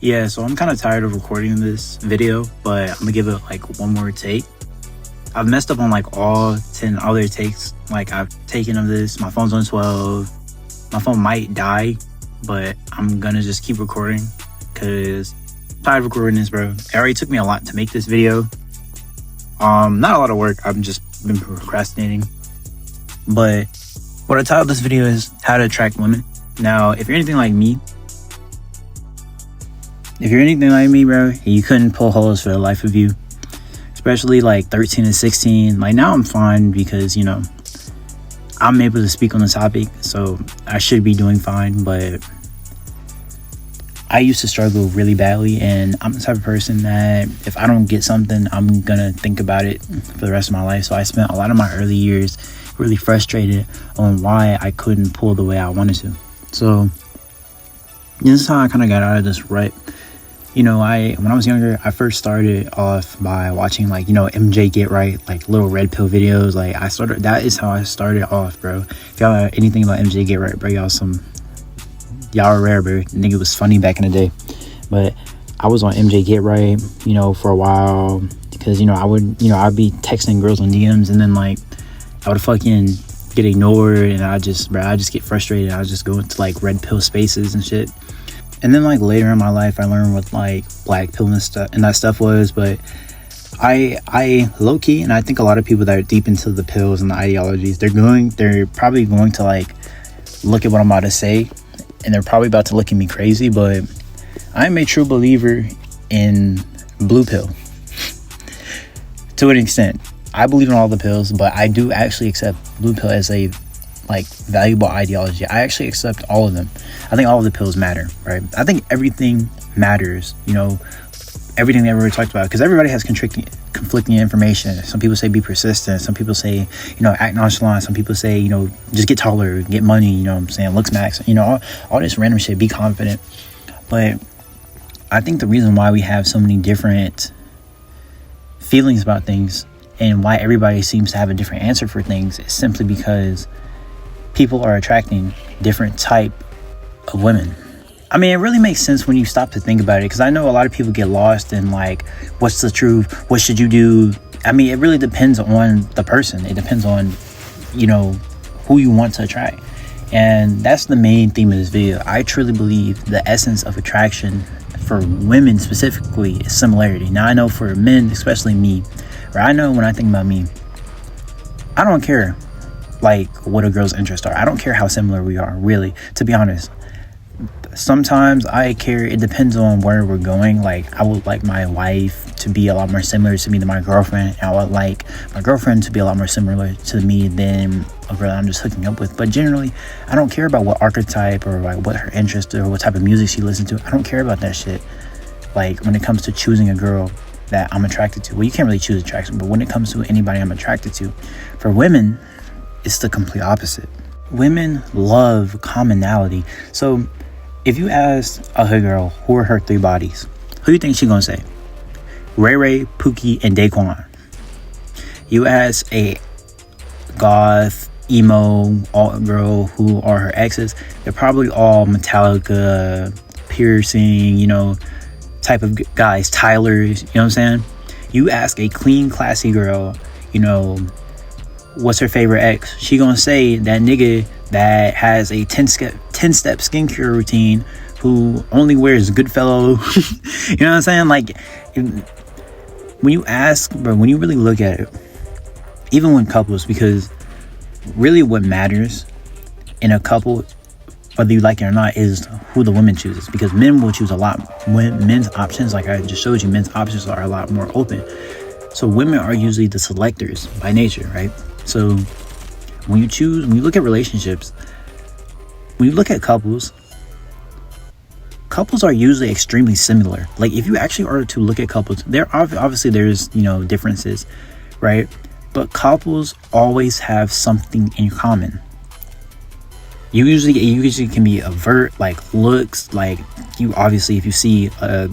Yeah, so I'm kind of tired of recording this video, but I'm gonna give it like one more take. I've messed up on like all 10 other takes like I've taken of this. My phone's on 12. My phone might die, but I'm gonna just keep recording because I'm tired of recording this, bro. It already took me a lot to make this video. Not a lot of work. I've just been procrastinating. But what I titled this video is how to attract women. Now, if you're anything like me, bro, you couldn't pull holes for the life of you. Especially like 13 and 16. Like now I'm fine because, you know, I'm able to speak on the topic. So I should be doing fine. But I used to struggle really badly. And I'm the type of person that if I don't get something, I'm going to think about it for the rest of my life. So I spent a lot of my early years really frustrated on why I couldn't pull the way I wanted to. So this is how I kind of got out of this rut. You know, when I was younger, I first started off by watching like, you know, MJ Get Right, like little red pill videos. Like that is how I started off, bro. If y'all know anything about MJ Get Right, bro, y'all are rare, bro. The nigga was funny back in the day. But I was on MJ Get Right, you know, for a while because, you know, I'd be texting girls on DMs and then like I would fucking get ignored and I just get frustrated. I just go into like red pill spaces and shit. And then like later in my life, I learned what like black pill and that stuff was. But I low key, and I think a lot of people that are deep into the pills and the ideologies, they're probably going to like look at what I'm about to say, and they're probably about to look at me crazy. But I'm a true believer in blue pill to an extent. I believe in all the pills, but I do actually accept blue pill as a like valuable ideology. I actually accept all of them. I think all of the pills matter, right? I think everything matters, you know, everything that we talked about, because everybody has conflicting information. Some people say be persistent. Some people say, you know, act nonchalant. Some people say, you know, just get taller, get money, you know what I'm saying, looks max, you know, all this random shit, be confident. But I think the reason why we have so many different feelings about things and why everybody seems to have a different answer for things is simply because people are attracting different type of women. I mean, it really makes sense when you stop to think about it, because I know a lot of people get lost in like, what's the truth? What should you do? I mean, it really depends on the person. It depends on, you know, who you want to attract. And that's the main theme of this video. I truly believe the essence of attraction for women specifically is similarity. Now, I know for men, especially me, or I know when I think about me, I don't care like what a girl's interests are. I don't care how similar we are, really, to be honest. Sometimes I care. It depends on where we're going. Like I would like my wife to be a lot more similar to me than my girlfriend. I would like my girlfriend to be a lot more similar to me than a girl I'm just hooking up with. But generally, I don't care about what archetype or like what her interest or what type of music she listens to. I don't care about that shit. Like when it comes to choosing a girl that I'm attracted to, well, you can't really choose attraction, but when it comes to anybody I'm attracted to, for women, it's the complete opposite. Women love commonality. So if you ask a hood girl who are her three bodies, who do you think she's gonna say? Ray Ray, Pookie, and Daquan. You ask a goth, emo, alt girl who are her exes, they're probably all Metallica, piercing, you know, type of guys, Tylers, you know what I'm saying? You ask a clean, classy girl, you know, what's her favorite ex? She gonna say that nigga that has a 10-step skincare routine who only wears Goodfellow. You know what I'm saying? Like, when you ask, bro, when you really look at it, even when couples, because really what matters in a couple, whether you like it or not, is who the woman chooses. Because men will choose a lot. Men's options, like I just showed you, men's options are a lot more open. So women are usually the selectors by nature, right? So when you look at relationships, when you look at couples are usually extremely similar. Like if you actually are to look at couples, obviously there's, you know, differences, right? But couples always have something in common. You usually can be avert, like looks, like you obviously if you see a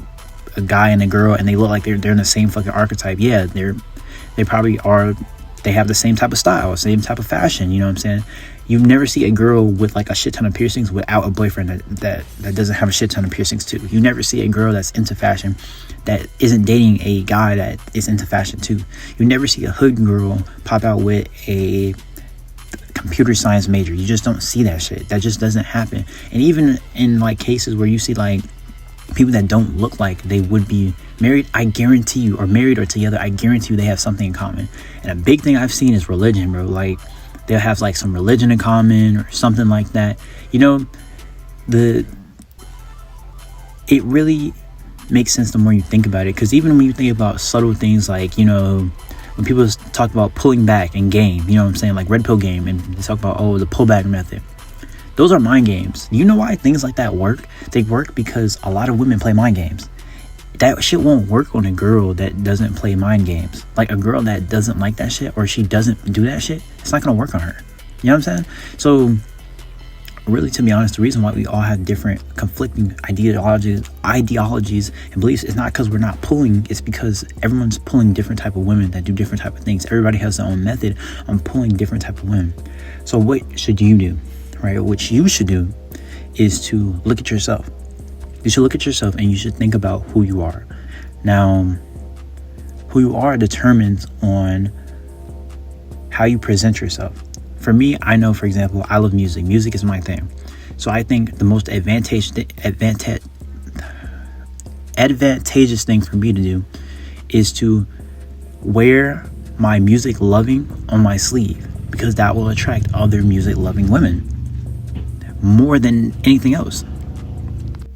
guy and a girl and they look like they're in the same fucking archetype, yeah, they probably are. They have the same type of style, same type of fashion, you know what I'm saying? You never see a girl with like a shit ton of piercings without a boyfriend that doesn't have a shit ton of piercings too. You never see a girl that's into fashion that isn't dating a guy that is into fashion too. You never see a hood girl pop out with a computer science major. You just don't see that shit. That just doesn't happen. And even in like cases where you see like people that don't look like they would be married, I guarantee you, or married or together, I guarantee you they have something in common. And a big thing I've seen is religion, bro. Like they'll have like some religion in common or something like that. You know, it really makes sense the more you think about it. Because even when you think about subtle things like, you know, when people talk about pulling back in game, you know what I'm saying, like red pill game, and they talk about, oh, the pullback method. Those are mind games. You know why things like that work? They work because a lot of women play mind games. That shit won't work on a girl that doesn't play mind games. Like a girl that doesn't like that shit, or she doesn't do that shit, it's not gonna work on her. You know what I'm saying? So really, to be honest, the reason why we all have different conflicting ideologies and beliefs is not because we're not pulling. It's because everyone's pulling different type of women that do different type of things. Everybody has their own method on pulling different type of women. So what should you do? Right? What you should do is to look at yourself. You should look at yourself and you should think about who you are. Now, who you are determines on how you present yourself. For me, I know, for example, I love music. Music is my thing. So I think the most advantageous thing for me to do is to wear my music loving on my sleeve, because that will attract other music loving women more than anything else.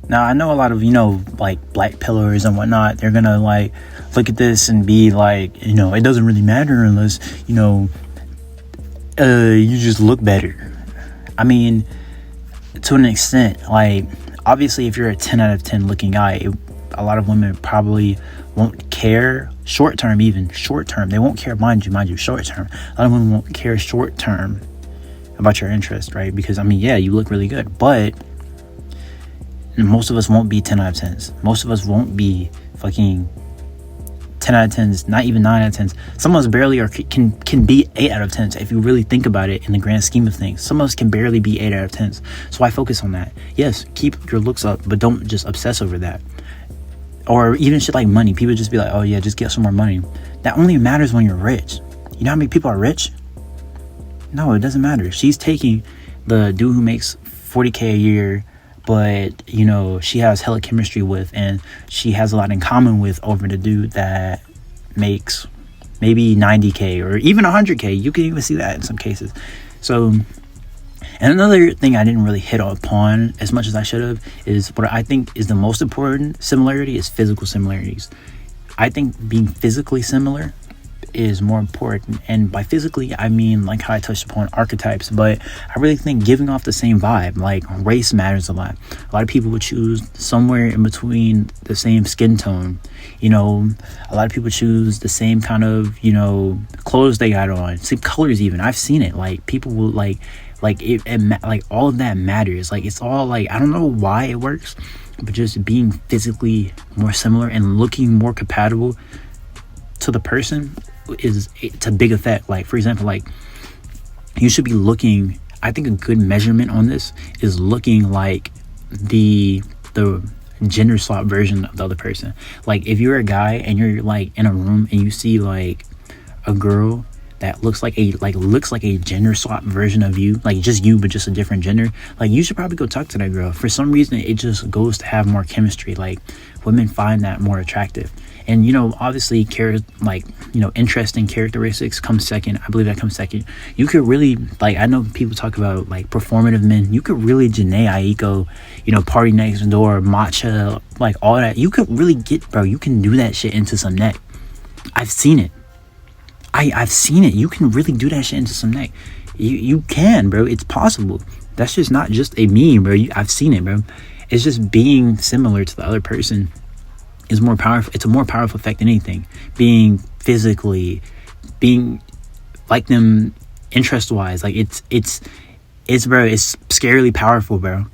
Now, I know a lot of, you know, like black pillars and whatnot, they're gonna like look at this and be like, you know, it doesn't really matter unless, you know, you just look better. I mean, to an extent, like obviously if you're a 10 out of 10 looking guy, a lot of women probably won't care short term. They won't care, mind you, short term. A lot of women won't care short term about your interest, right? Because I mean, yeah, you look really good, but most of us won't be 10 out of 10s. Most of us won't be fucking 10 out of 10s, not even 9 out of 10s. Some of us barely or can be 8 out of 10s if you really think about it in the grand scheme of things. Some of us can barely be 8 out of 10s. So why focus on that? Yes, keep your looks up, but don't just obsess over that. Or even shit like money. People just be like, oh yeah, just get some more money. That only matters when you're rich. You know how many people are rich? No, it doesn't matter. She's taking the dude who makes $40K a year, but you know, she has hella chemistry with, and she has a lot in common with, over the dude that makes maybe 90K or even 100K. You can even see that in some cases. So, and another thing I didn't really hit upon as much as I should have is what I think is the most important similarity is physical similarities. I think being physically similar is more important, and by physically I mean like how I touched upon archetypes, but I really think giving off the same vibe. Like race matters a lot. A lot of people would choose somewhere in between the same skin tone, you know. A lot of people choose the same kind of, you know, clothes they got on, same colors even. I've seen it. Like people will like it like all of that matters. Like it's all like, I don't know why it works, but just being physically more similar and looking more compatible to the person is, it's a big effect. Like for example, like you should be looking, I think a good measurement on this is looking like the gender swap version of the other person. Like if you're a guy and you're like in a room and you see like a girl that looks like a gender swap version of you, like just you but just a different gender, like you should probably go talk to that girl. For some reason it just goes to have more chemistry. Like women find that more attractive. And you know, obviously like, you know, interesting characteristics comes second. I believe that comes second. You could really, like, I know people talk about like performative men. You could really Janae Aiko, you know, Party Next Door, Matcha, like all that. You could really get, bro, you can do that shit into some neck. I've seen it. I've seen it. You can really do that shit into some neck. You can, bro. It's possible. That's just not just a meme, bro. I've seen it, bro. It's just being similar to the other person is more powerful. It's a more powerful effect than anything. Being physically, being like them interest wise, like it's bro, it's scarily powerful, bro.